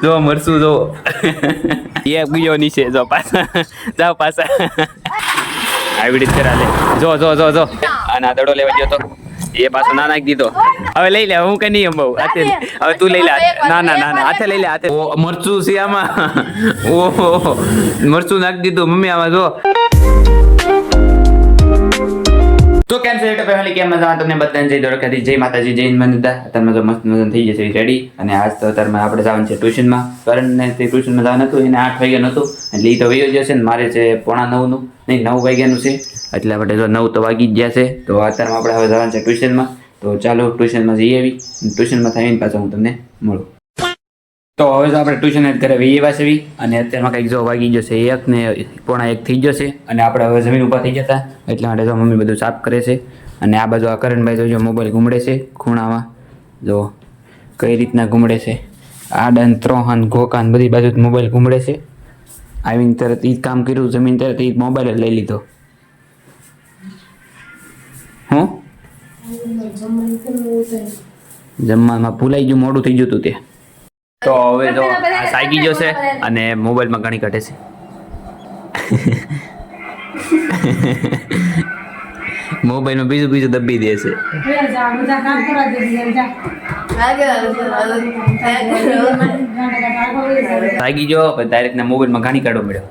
જો મરસું જો એક બીજો નીચે જો પાછા જાઓ પાછા આવી રીતે કરા જો જો જો જો અને આ દડો લેવા ગયો તો એ પાછો ના નાખી દીધો હવે લઈ લે હું કઈ નહીં બહુ હાથે હવે તું લઈ લે ના ના ના ના હાથે લઈ લે હાથે ઓ મરચું છે આમાં ઓહો મરચું નાખી દીધું મમ્મી આમાં જો તો કેમ છે એટલે ફેમિલી કેમ મજા તમને બધાને જય દ્વારકાધીશ જય માતાજી જય મંદિર અત્યારમાં તો મસ્ત મજા થઈ જશે રેડી અને આજ તો અત્યારમાં આપણે જવાનું છે ટ્યુશનમાં કરણને તે ટ્યુશનમાં જવાનું હતું એને 8 વાગ્યાનું હતું એટલે એ તો વયો જશે ને મારે છે 8:45 નહીં 9 વાગ્યાનું છે એટલે આપણે જો 9 તો વાગી જ ગયા છે તો અત્યારમાં આપણે હવે જવાનું છે ટ્યુશનમાં તો ચાલો ટ્યુશનમાં જઈ આવી ટ્યુશનમાં થઈને પાછા હું તમને મળું તો હવે તો આપણે ટ્યુશન ઘરે વહી વાસવી અને અત્યારમાં કંઈક જો વાગી જશે 1 ને 1:45 થઈ જશે અને આપણે હવે જમીન ઊભા થઈ જતા એટલા માટે જો મમ્મી બધું સાફ કરે છે અને આ બાજુ આ કરણભાઈ જો મોબાઈલ ઘૂમડે છે ખૂણામાં જો કઈ રીતના ઘૂમડે છે આડન ત્રોહન ઘોકાન બધી બાજુ મોબાઈલ ઘૂમડે છે આવીને તરત એ કામ કર્યું જમીન તરત એ મોબાઈલ જ લઈ લીધો હું જમવામાં ભૂલાઈ ગયું મોડું થઈ ગયું હતું તે તો હવે જો આ સાગી ગયો છે અને મોબાઈલમાં ઘણી ઘટે છે મોબાઈલમાં બીજું દબી દે છે સાગી ગયો ડાયરેક્ટ ના મોબાઈલમાં ઘણી કાઢો મળ્યો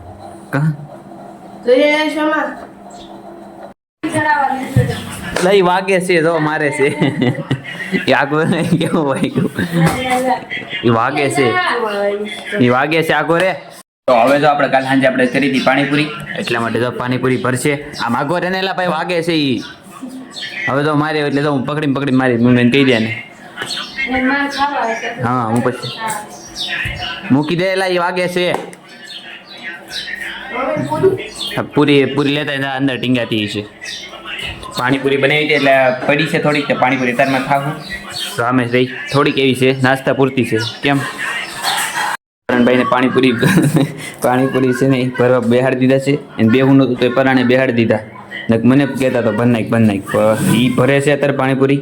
લઈ વાગે છે જો મારે છે એ આગળ કેવું વાગ્યું એ વાગે છે આગો રે તો હવે જો આપણે કાલ સાંજે આપણે કરી હતી પાણીપુરી એટલા માટે જો પાણીપુરી ભરશે આમ આગો રે ને એલા ભાઈ વાગે છે એ હવે તો મારે એટલે તો હું પકડી મારી મમ્મીને કહી દે ને હા હું પછી મૂકી દે એલા એ વાગે છે પૂરી લેતા અંદર ટીંગાતી છે પાણીપુરી બનાવી હતી એટલે પડી છે થોડીક પાણીપુરી તારમાં ખાવું તો અમે રહી થોડીક એવી છે નાસ્તા પૂરતી છે કેમ કરણભાઈને પાણીપુરી છે ને ભરવા બેહાડી દીધા છે અને બેહું નહોતું તો એ પરાણે બેહાડી દીધા ને મને કહેતા તો ભર નાખ એ ભરે છે અત્યારે પાણીપુરી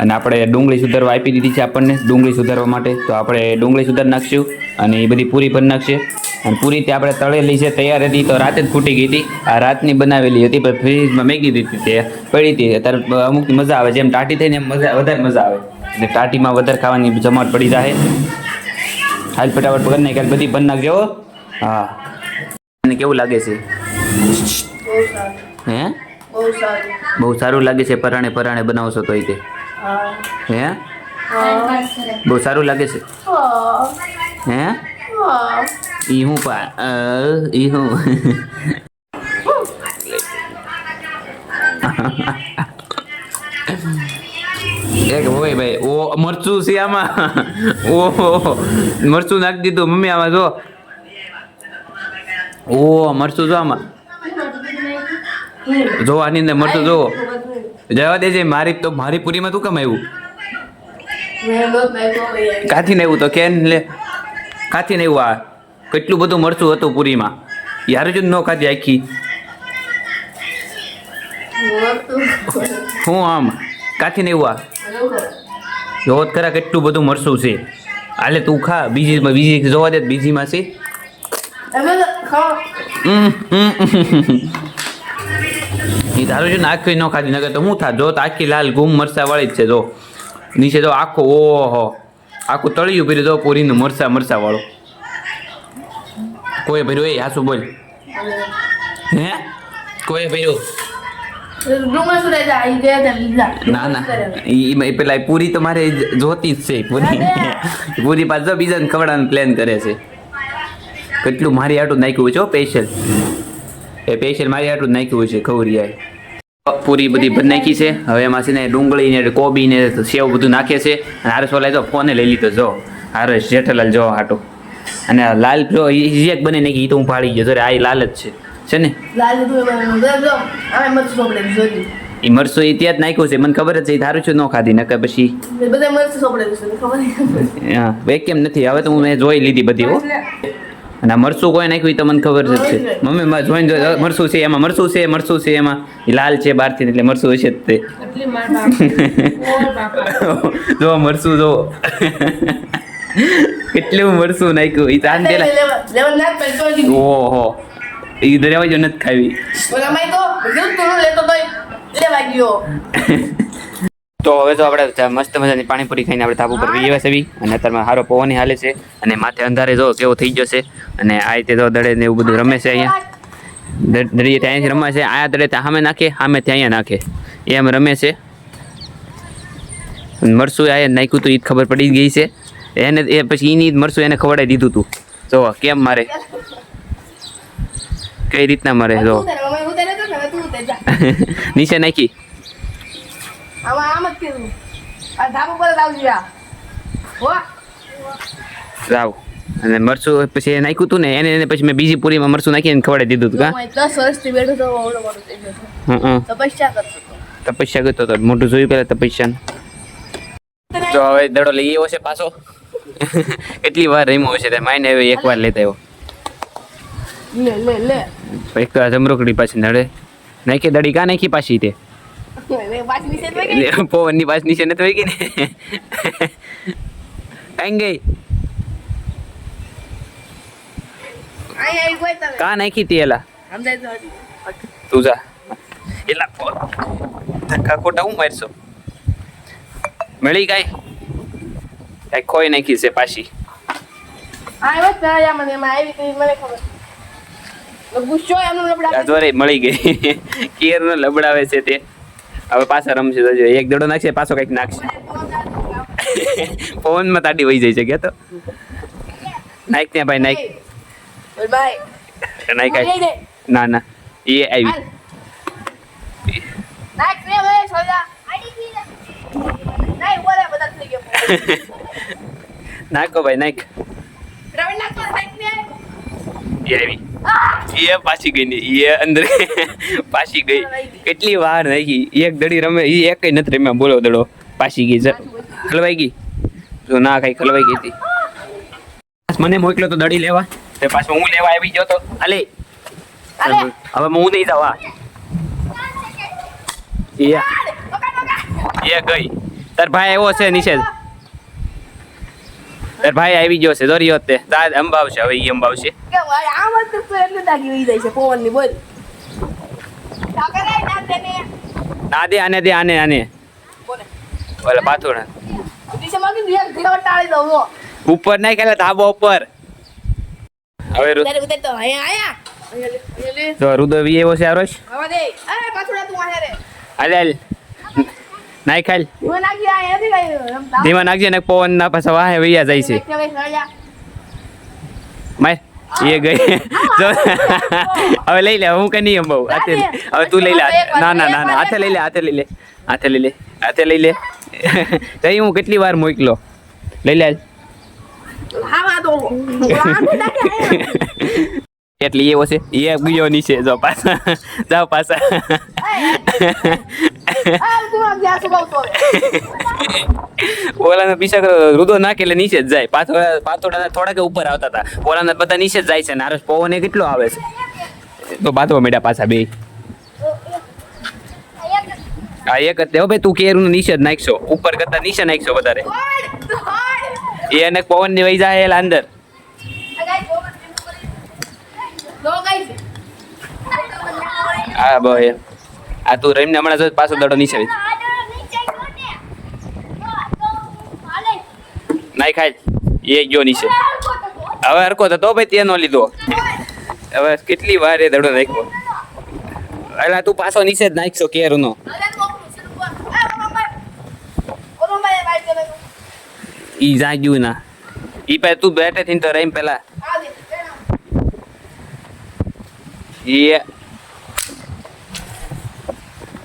અને આપણે ડુંગળી સુધારવા આપી દીધી છે આપણને ડુંગળી સુધારવા માટે તો આપણે ડુંગળી સુધાર નાખશું અને એ બધી પૂરી ભરી નાખશે અને પૂરી તે આપણે તળેલી છે તૈયાર હતી તો રાતે જ ફૂટી ગઈ હતી આ રાતની બનાવેલી હતી પણ ફ્રીજમાં મેગી દીધી તે પડી હતી અત્યારે અમુકની મજા આવે જેમ ટાટી થઈને એમ વધારે મજા આવે એટલે ટાટીમાં વધારે ખાવાની જમાટ પડી જાય હાલ ફટાફટ પકડ નાખ બધી બન નાખજો હા અને કેવું લાગે છે હે બહુ સારું લાગે છે પરાણે બનાવશો તો તે હે બહુ સારું લાગે છે હે ઈ હું ઈ હું એક હોય ભાઈ ઓ મરચું છે આમાં ઓહો મરચું નાખી દીધું મમ્મી આમાં જો ઓ મરચું જો આમાં જો આની અંદર મરચું જો જવા દેજે મારી પૂરીમાં તું કેમ આવ્યું કાથી ને આવ્યું તો કેમ લે કાથી ને આવ્યું આ કેટલું બધું મરચું હતું પૂરીમાં યાર જ ન ખાધી આખી હું આમ કાથી ને આવ્યું આ જોત ખરા કેટલું બધું મરચું છે હાલે તું ખા બીજી જોવા દે બીજીમાં છે એ તારું છે ને આખી ન ખાધી નગર તો હું થા જો તો આખી લાલ ગુમ મરચા વાળી જ છે જો નીચે તો આખો ઓહો આખું તળિયું પીર્યું જો પૂરીનું મરચા વાળું કોઈ ભર્યું એ હાસુ બોલ હે કોઈ ભર્યું ના ના એ પેલા પૂરી તો મારે જોતી જ છે પૂરી પાછો બીજાને ખવડાવવાનું પ્લાન કરે છે કેટલું મારી આટું નાખ્યું છે સ્પેશિયલ મારી આટું નાખ્યું છે ખવરિયા પૂરી બધી બધી નાખી છે હવે એમાં છે ને ડુંગળી ને કોબી ને સેવ બધું નાખે છે અને હારસ વાલા તો ફોને લઈ લીધો જો હારસ જેઠાલાલ જો હાટું અને લાલ જો એક બને નાખી તો હું ફાળી ગયો આ લાલ જ છે ને એ મરચું એ ત્યાં જ નાખ્યું છે મને ખબર જ છે ધારું છું ન ખાધી નકર પછી હા બે કેમ નથી હવે તો હું મેં જોઈ લીધી બધી હો અને આ મરચું કોઈ નાખ્યું તો મને ખબર જ છે મમ્મી જોઈને મરચું છે એમાં મરચું છે એમાં એ લાલ છે બહારથી એટલે મરચું હશે જ તે જો મરચું જો કેટલું મરસું નાખ્યું ઈ તાન પેલા લેવલ નાખ પર તો દી ઓહો ઈ દરેવા જો નથી ખાવી ઓલા માઈ તો ગયું તો લેતો તો લેવા ગયો તો હવે તો આપણે મસ્ત મજાની પાણીપુરી ખાઈને આપણે ધાબા ઉપર જઈએ સેવી અને અત્યારમાં સારો પવન હાલે છે અને માથે અંધારે જો કેવો થઈ ગયો છે અને આ રીતે તો દડે ને એવું બધું રમે છે અહીંયા દડીએ ત્યાંથી રમે છે આ દડે ત્યાં સામે નાખે સામે ત્યાં અહીંયા નાખે એમ રમે છે મરસું આ નાખ્યું હતું એ ખબર પડી ગઈ છે એને એ પછી એની મરસું એને ખવડાવી દીધું હતું જો કેમ મારે કઈ રીતના મારે જો નીચે નાખી આમ જ કીધું આ ધાબા પર આવજો હો રાવ અને મરસું પછી નાખ્યું હતું ને એને પછી મેં બીજી પૂરીમાં મરસું નાખીને ખવડાવી દીધું હતું કા 10 વર્ષથી બેઠો તો ઓળો મોડો થઈ ગયો તપસ્યા કરતો તપસ્યા કરતો તો મોટું જોયું પેલા તપસ્યા તો હવે દડો લઈ આવ્યો છે પાછો કેટલી વાર રમ્યો છે તે માઈને હવે એકવાર લેતા આવ્યો લે એક જમરોકડી પાછી નડે નાખી દડી કા નાખી પાછી તે પવન ની પાછી નીચે નથી વહી ગઈ ને કઈ ગઈ કા નાખી તી એલા તું જા એલા ધક્કા ખોટા હું મારશો મળી કઈ કઈ ખોઈ નાખી છે પાછી મળી ગઈ કેર નો લબડાવે છે તે હવે પાછા રમશે તો એક દડો નાખશે પાછો કઈક નાખશે પવન માં તાડી વહી જાય છે કે તો નાખ ત્યાં ભાઈ નાખ નાખ ના ના એ આવી નાખો ભાઈ નાખ એ આવી એ પાછી ગઈ ને એ અંદર પાછી ગઈ કેટલી વાર નાખી એક દડી રમે એ એક નથી રમ્યા બોલો દડો પાછી ગઈ ખલવાઈ ગઈ જો ના કઈ ખલવાઈ ગઈ હતી મને મોકલ્યો તો દડી લેવા તે પાછો હું લેવા આવી ગયો તો અલે હવે હું નહીં જવા એ ગઈ તાર ભાઈ આવ્યો છે નિષેધ તાર ભાઈ આવી ગયો છે દોરી હોત તે તાર અંબાવશે હવે ઈ અંબાવશે ના દે આને દે આને આને ઓલા પાથોડા ઉપર નહીં ખેલા ધાબા ઉપર હવે તો રુદો વી એવો છે આરોશ હાલ હાલ નાઈ ખાલ ધીમા નાખજે ને પવન ના પાછા વાહે વૈયા જાય છે માય એ ગઈ હવે લઈ લે હું કઈ નહીં અંબાવું હવે તું લઈ લે ના ના ના ના હાથે લઈ લે હાથે લઈ લે હાથે લઈ લે હાથે લઈ લે તઈ હું કેટલી વાર મોકલો લઈ લે એટલી એવો છે એ ગયો નીચે જો પાછા જાઓ પાછા ઓલાને પીછા કરો રુદો નાખે એટલે નીચે જ જાય પાથોડા થોડાક ઉપર આવતા હતા ઓલાને બધા નીચે જ જાય છે નારો પવન એ કેટલો આવે છે તો બાંધવા માંડ્યા પાછા બે હા એક જ ભાઈ તું કેરું નીચે જ નાખશો ઉપર કરતા નીચે નાખશો વધારે એને પવન ની વહી જાય એલા અંદર હા ભાઈ આ તું રહીને હમણાં જો પાછો દડો નીચે નાઈ ખાય એ ગયો નીચે હવે હરકો તો ભાઈ તેનો લીધો હવે કેટલી વાર એ દડો નાખ્યો એટલે તું પાછો નીચે જ નાખશો કેર નો ઈ જાગ્યું ના ઈ પે તું બેઠે થી તો રહીમ પેલા એ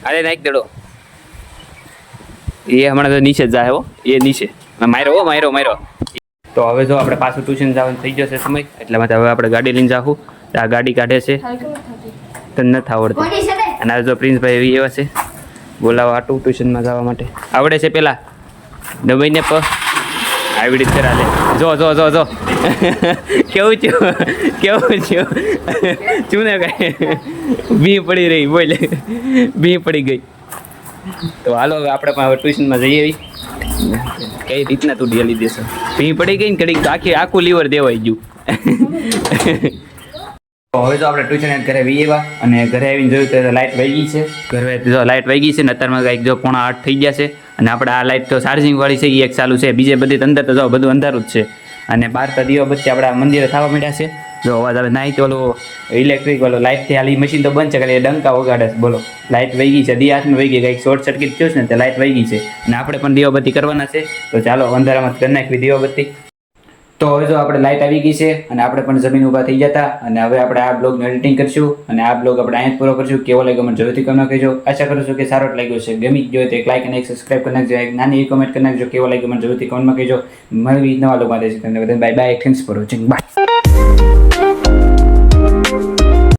અરે નાખ દડો એ હમણાં તો નીચે જ જાય હો એ નીચે માર્યો માર્યો તો હવે જો આપણે પાછું ટ્યુશન જવાનું થઈ જશે સમય એટલા માટે હવે આપણે ગાડી લઈને જાવું આ ગાડી કાઢે છે તને નથી આવડતું અને આ જો પ્રિન્સભાઈ એવા છે બોલાવો આટું ટ્યુશનમાં જવા માટે આવડે છે પેલા દબાઈને આવી રીતે ચાલે જો જો જો જો કેવું છું શું ને કઈ ભી પડી રહી બોલે ભી પડી ગઈ તો હાલો હવે આપણે પણ ટ્યુશનમાં જઈએ કઈ રીતના તું ઢેલી દેશે ભી પડી ગઈ ને કડીક તો આખું લીવર દેવાઈ ગયું તો હવે તો આપણે ટ્યુશન ઘરે આવી આવ્યા અને ઘરે આવીને જોયું તો લાઇટ વહી ગઈ છે ઘરે જો લાઇટ વહી ગઈ છે ને અત્યારમાં કંઈક જો 7:45 થઈ ગયા છે અને આપણે આ લાઇટ તો ચાર્જિંગ વાળી છે એ એક ચાલુ છે બીજે બધી અંદર તો જો બધું અંધારું જ છે અને બહાર તો દીવા બત્તી આપણા મંદિરે થવા માંડ્યા છે જો અવાજ આવે નહીં તો ઓલું ઇલેક્ટ્રિક વાળું લાઇટથી હાલી મશીન તો બંધ છે ખાલી ડંકા વગાડે છે બોલો લાઇટ વહી ગઈ છે દી હાથમાં વહી ગઈ કંઈક શોર્ટ સર્કિટ થયું છે ને તે લાઇટ વહી ગઈ છે અને આપણે પણ દીવાબત્તી કરવાના છે તો ચાલો અંધારામાં કરી નાખવી દીવાબત્તી તો હવે જો આપણે લાઇટ આવી ગઈ છે અને આપણે પણ જમીન ઊભા થઈ જતા અને હવે આપણે આ બ્લોગનું એડિટિંગ કરીશું અને આ બ્લોગ આપણે અહીંયા જ પૂરો કરીશું કેવો લાગ્યો મને જરૂરથી કમેન્ટ કહેજો આશા કરું છું કે સારો જ લાગ્યો છે ગમી ગયો તો એક લાઇક અને એક સબસ્ક્રાઇબ કરી નાખજો એક નાની એવી કમેન્ટ કરી નાખજો કેવો લાગ્યો મને જરૂરથી કમેન્ટમાં કહેજો મળવી નવા લોકો માટે તમને બધાને bye bye thanks for watching bye